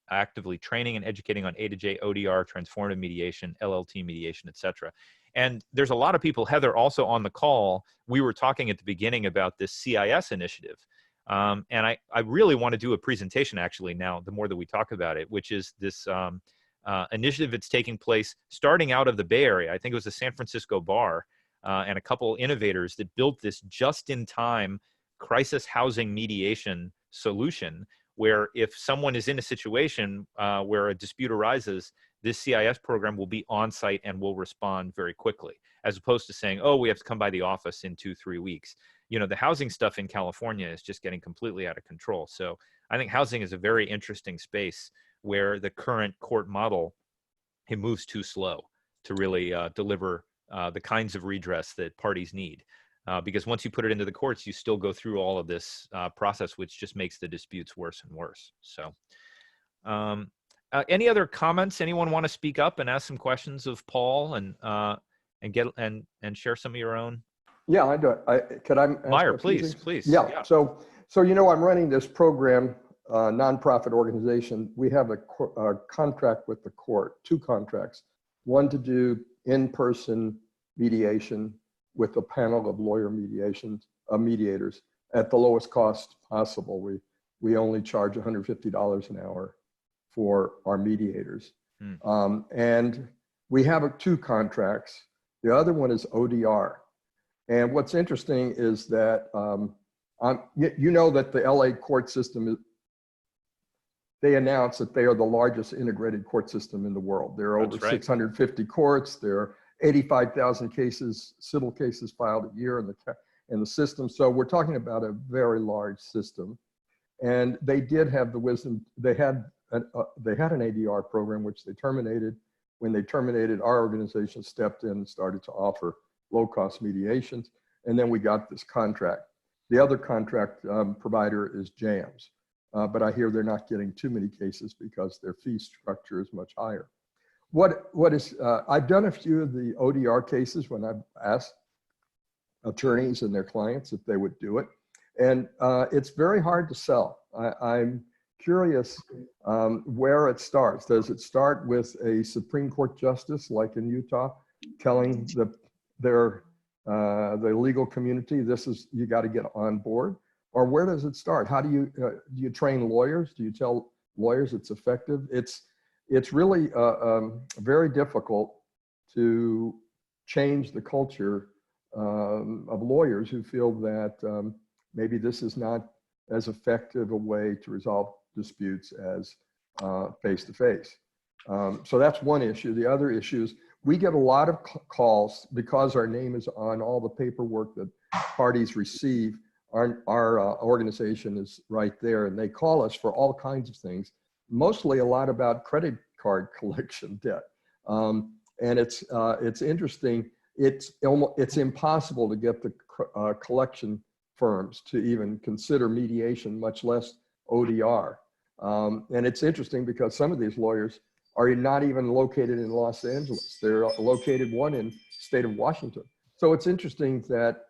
actively training and educating on A to J, ODR, transformative mediation, LLT mediation, etc. And there's a lot of people, Heather, also on the call. We were talking at the beginning about this CIS initiative. And I really want to do a presentation actually now, the more that we talk about it, which is this initiative that's taking place starting out of the Bay Area. I think it was the San Francisco Bar and a couple innovators that built this just-in-time crisis housing mediation solution, where if someone is in a situation where a dispute arises, this CIS program will be on site and will respond very quickly, as opposed to saying, oh, we have to come by the office in 2-3 weeks. You know, the housing stuff in California is just getting completely out of control. So I think housing is a very interesting space where the current court model, it moves too slow to really deliver the kinds of redress that parties need. Because once you put it into the courts, you still go through all of this process, which just makes the disputes worse and worse. So any other comments? Anyone want to speak up and ask some questions of Paul and share some of your own? Yeah, I do. Could I ask Meyer, please. Yeah. So you know, I'm running this program, nonprofit organization. We have a contract with the court, 2 contracts, one to do in-person mediation with a panel of lawyer mediators at the lowest cost possible. We only charge $150 an hour for our mediators. And we have 2 contracts. The other one is ODR. And what's interesting is that, you know that the LA court system, they announced that they are the largest integrated court system in the world. There are over 650 courts. There are 85,000 cases, civil cases filed a year in the system. So we're talking about a very large system. And they did have the wisdom. They had an ADR program, which they terminated. When they terminated, our organization stepped in and started to offer low-cost mediations. And then we got this contract. The other contract provider is JAMS. But I hear they're not getting too many cases because their fee structure is much higher. I've done a few of the ODR cases when I've asked attorneys and their clients if they would do it. And it's very hard to sell. I'm curious where it starts. Does it start with a Supreme Court justice, like in Utah, telling the legal community, you got to get on board? Or where does it start? How do you train lawyers? Do you tell lawyers it's effective? It's really very difficult to change the culture of lawyers who feel that maybe this is not as effective a way to resolve disputes as face-to-face. So that's one issue. The other issue is we get a lot of calls because our name is on all the paperwork that parties receive. Our organization is right there, and they call us for all kinds of things, mostly a lot about credit card collection debt. And it's interesting. It's impossible to get the collection firms to even consider mediation, much less ODR. And it's interesting because some of these lawyers are not even located in Los Angeles. They're located one in the state of Washington. So it's interesting that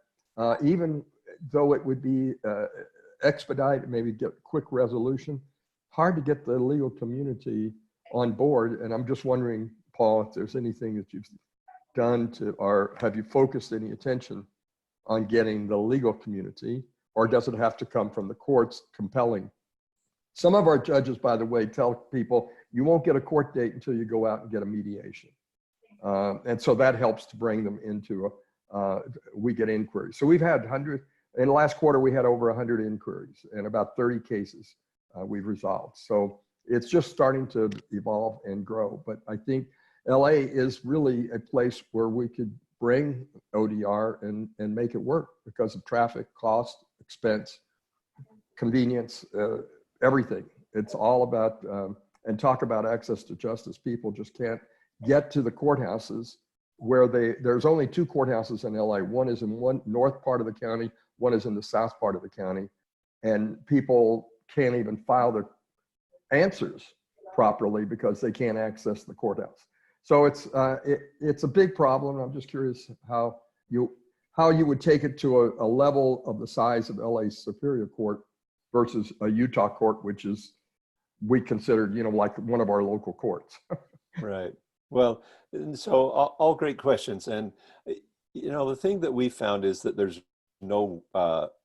even though it would be expedited, maybe get quick resolution, hard to get the legal community on board. And I'm just wondering, Paul, if there's anything that you've done or have you focused any attention on getting the legal community, or does it have to come from the courts compelling? Some of our judges, by the way, tell people you won't get a court date until you go out and get a mediation. And so that helps to bring them into we get inquiries. So we've had in the last quarter, we had over 100 inquiries and about 30 cases we've resolved. So it's just starting to evolve and grow. But I think LA is really a place where we could bring ODR and make it work because of traffic, cost, expense, convenience, everything. It's all about, and talk about access to justice. People just can't get to the courthouses where there's only 2 courthouses in LA. One is in one north part of the county, one is in the south part of the county. And people can't even file their answers properly because they can't access the courthouse. So it's a big problem. I'm just curious how you would take it to a level of the size of LA's Superior Court versus a Utah court, which is we considered, like one of our local courts. Right. Well, so all great questions. And, the thing that we found is that there's no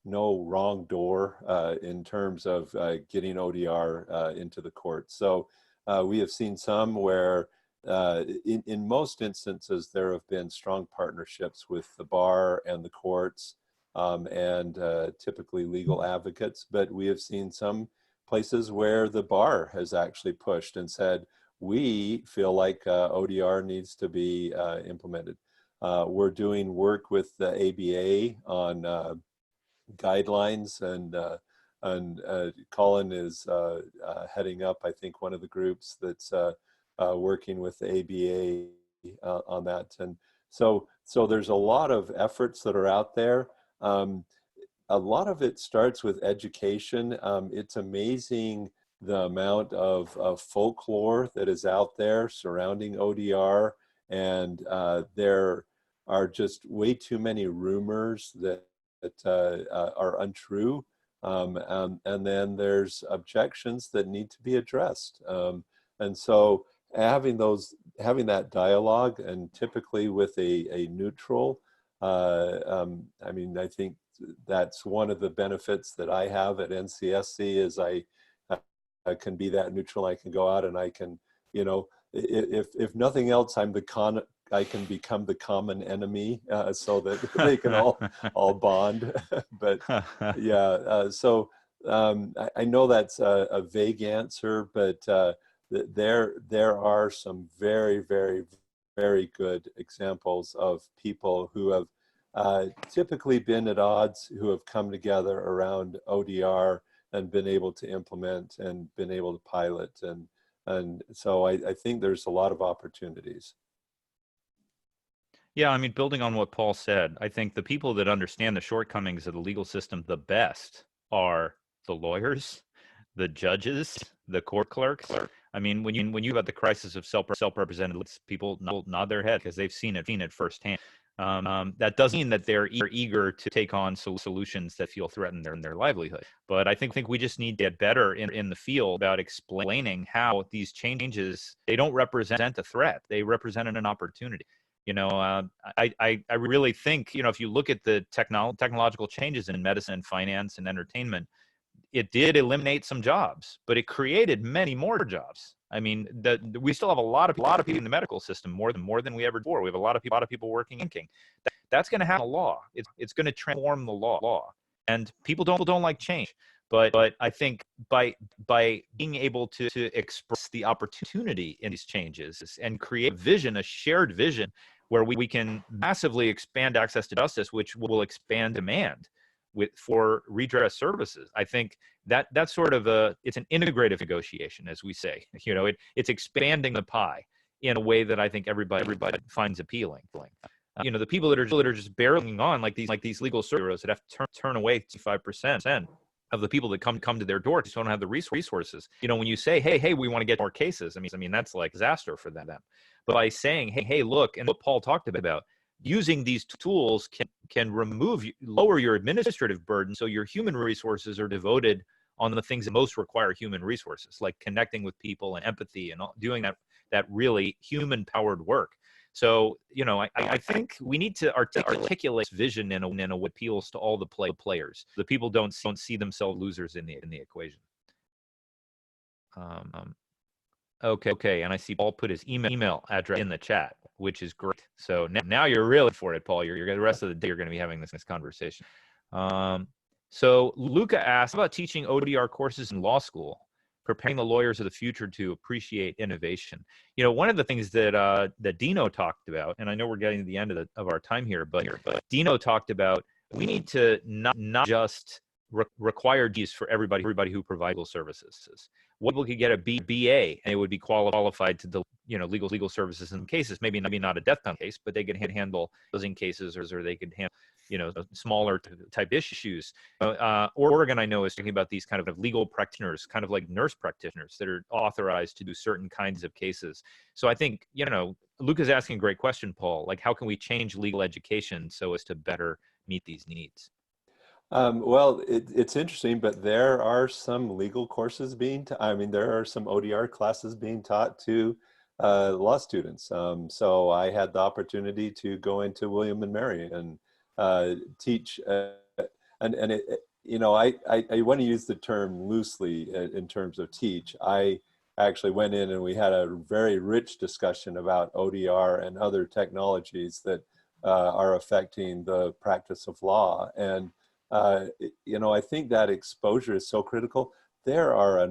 wrong door in terms of getting ODR into the court. So we have seen some where in most instances, there have been strong partnerships with the bar and the courts and typically legal advocates. But we have seen some places where the bar has actually pushed and said, we feel like ODR needs to be implemented. We're doing work with the ABA on guidelines, and Colin is heading up, I think, one of the groups that's working with the ABA on that. And so there's a lot of efforts that are out there. A lot of it starts with education. It's amazing the amount of folklore that is out there surrounding ODR, and there are just way too many rumors that are untrue. And then there's objections that need to be addressed. And so having that dialogue, and typically with a neutral, I think that's one of the benefits that I have at NCSC is I can be that neutral. I can go out and I can, if nothing else, I can become the common enemy so that they can all bond. But yeah, so I know that's a vague answer, but there are some very, very, very good examples of people who have typically been at odds, who have come together around ODR and been able to implement and been able to pilot. And so I think there's a lot of opportunities. Yeah, building on what Paul said, I think the people that understand the shortcomings of the legal system the best are the lawyers, the judges, the court clerks. When you have the crisis of self-represented, people nod their head because they've seen it firsthand. That doesn't mean that they're eager to take on solutions that feel threaten their livelihood. But I think we just need to get better in the field about explaining how these changes, they don't represent a threat. They represent an opportunity. I really think, if you look at the technological changes in medicine, finance, and entertainment, it did eliminate some jobs, but it created many more jobs. We still have a lot of people in the medical system, more than we ever before. We have a lot of people working in banking. That's going to have a law. It's going to transform the law. And people don't like change. But I think by being able to express the opportunity in these changes and create a shared vision where we can massively expand access to justice, which will expand demand for redress services. I think that's sort of it's an integrative negotiation, as we say. It's expanding the pie in a way that I think everybody finds appealing. The people that are just barreling on like these legal service that have to turn away 5% of the people that come to their door just don't have the resources. When you say, hey, we want to get more cases, that's like disaster for them. But by saying, hey, look, and what Paul talked about, using these tools can lower your administrative burden, so your human resources are devoted on the things that most require human resources, like connecting with people and empathy and doing that really human-powered work. So, I think we need to articulate vision in a way that appeals to all the players. The people don't see themselves losers in the equation. Okay, and I see Paul put his email address in the chat, which is great. So now you're really for it, Paul. You're the rest of the day you're going to be having this conversation. So Luca asked, how about teaching ODR courses in law school, preparing the lawyers of the future to appreciate innovation? You know, one of the things that that Dino talked about, and I know we're getting to the end of our time here, but Dino talked about we need to not just require Ds for everybody who provides legal services. What people could get a BA and they would be qualified to do, you know, legal services in cases, maybe not a death penalty case, but they could handle closing cases, or they could handle, you know, smaller type issues. Oregon, I know, is talking about these kind of legal practitioners, kind of like nurse practitioners that are authorized to do certain kinds of cases. So I think, you know, Luca's asking a great question, Paul, like how can we change legal education so as to better meet these needs? Well, it's interesting, but there are some legal courses being I mean, there are some ODR classes being taught to law students. So I had the opportunity to go into William and Mary and teach, and you know, I want to use the term loosely in terms of teach. I actually went in and we had a very rich discussion about ODR and other technologies that are affecting the practice of law. And you know, I think that exposure is so critical. There are a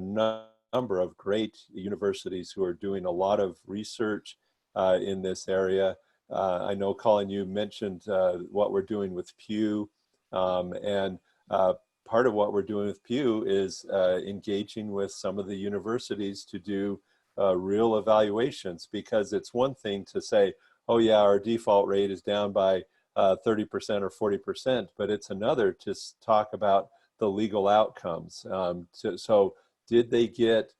number of great universities who are doing a lot of research in this area. I know, Colin, you mentioned what we're doing with Pew, and part of what we're doing with Pew is engaging with some of the universities to do real evaluations, because it's one thing to say, oh yeah, our default rate is down by 30% or 40%, but it's another to talk about the legal outcomes. So did they get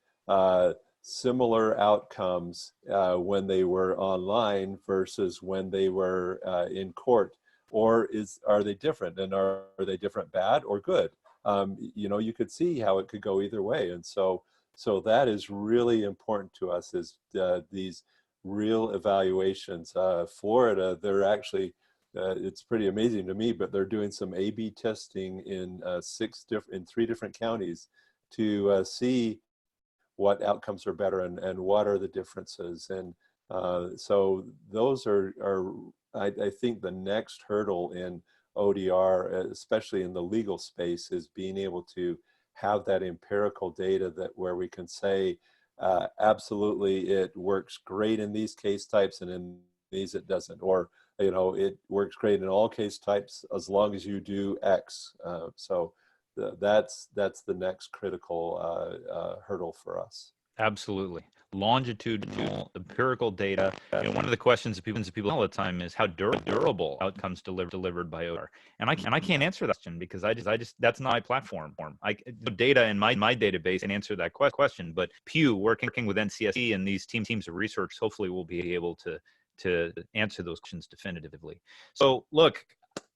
similar outcomes when they were online versus when they were in court? Or are they different, and are they different bad or good? You know, you could see how it could go either way. And so that is really important to us, is these real evaluations. Florida, they're actually, it's pretty amazing to me, but they're doing some A/B testing in 3 different counties to see what outcomes are better and what are the differences. And so those are I think the next hurdle in ODR, especially in the legal space, is being able to have that empirical data that where we can say, absolutely, it works great in these case types and in these it doesn't, or you know, it works great in all case types as long as you do X. So that's the next critical hurdle for us. Absolutely. Longitudinal empirical data. You know, one of the questions that people all the time is how durable outcomes delivered by ODR. And I can't answer that question because I just that's not my platform. Data in my database and answer that question. But Pew, working with NCSE and these teams of research, hopefully will be able to answer those questions definitively. So look,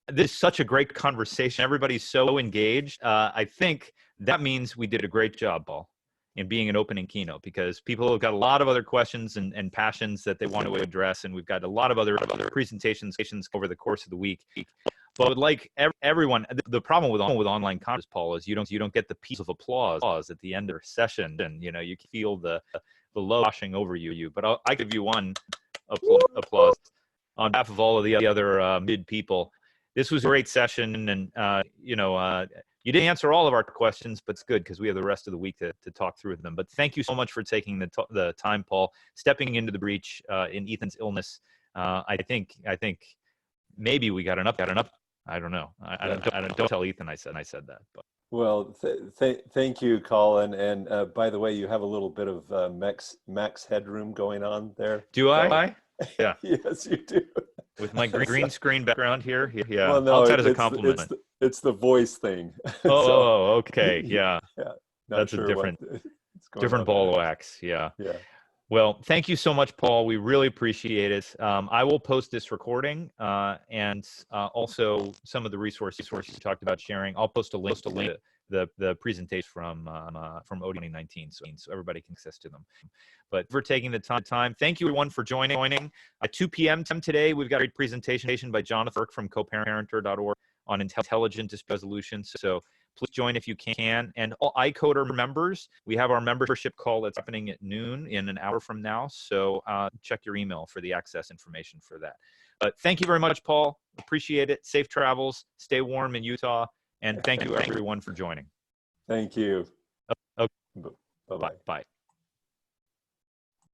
this is such a great conversation. Everybody's so engaged. I think that means we did a great job, Paul, in being an opening keynote, because people have got a lot of other questions and passions that they want to address, and we've got a lot of other presentations over the course of the week. But like everyone, the problem with online conferences, Paul, is you don't get the piece of applause at the end of a session, and you know you feel the low washing over you. But I give you one applause on behalf of all of the other mid people. This was a great session, and you know. You didn't answer all of our questions, but it's good because we have the rest of the week to talk through them. But thank you so much for taking the time, Paul, stepping into the breach in Ethan's illness. I think maybe we got enough. I don't know. I don't tell Ethan I said that. But. Well, thank you, Colin. And by the way, you have a little bit of max headroom going on there. Do I? Yeah. Yes, you do. With my green screen background here. Yeah. Well, no, I'll take it as a compliment. It's the voice thing. Oh, okay. Yeah. Yeah. That's sure a different ball of wax. Yeah. Yeah. Well, thank you so much, Paul. We really appreciate it. I will post this recording and also some of the resources you talked about sharing. I'll post a link to the presentation from OD 2019, so everybody can access to them. But for taking the time, thank you everyone for joining. At 2 p.m. today, we've got a presentation by Jonathan from coparenter.org on intelligent dispute resolution. So please join if you can. And all iCoder members, we have our membership call that's happening at noon in an hour from now. So check your email for the access information for that. But thank you very much, Paul. Appreciate it. Safe travels. Stay warm in Utah. And thank you everyone for joining. Thank you. Okay. Bye-bye. Bye.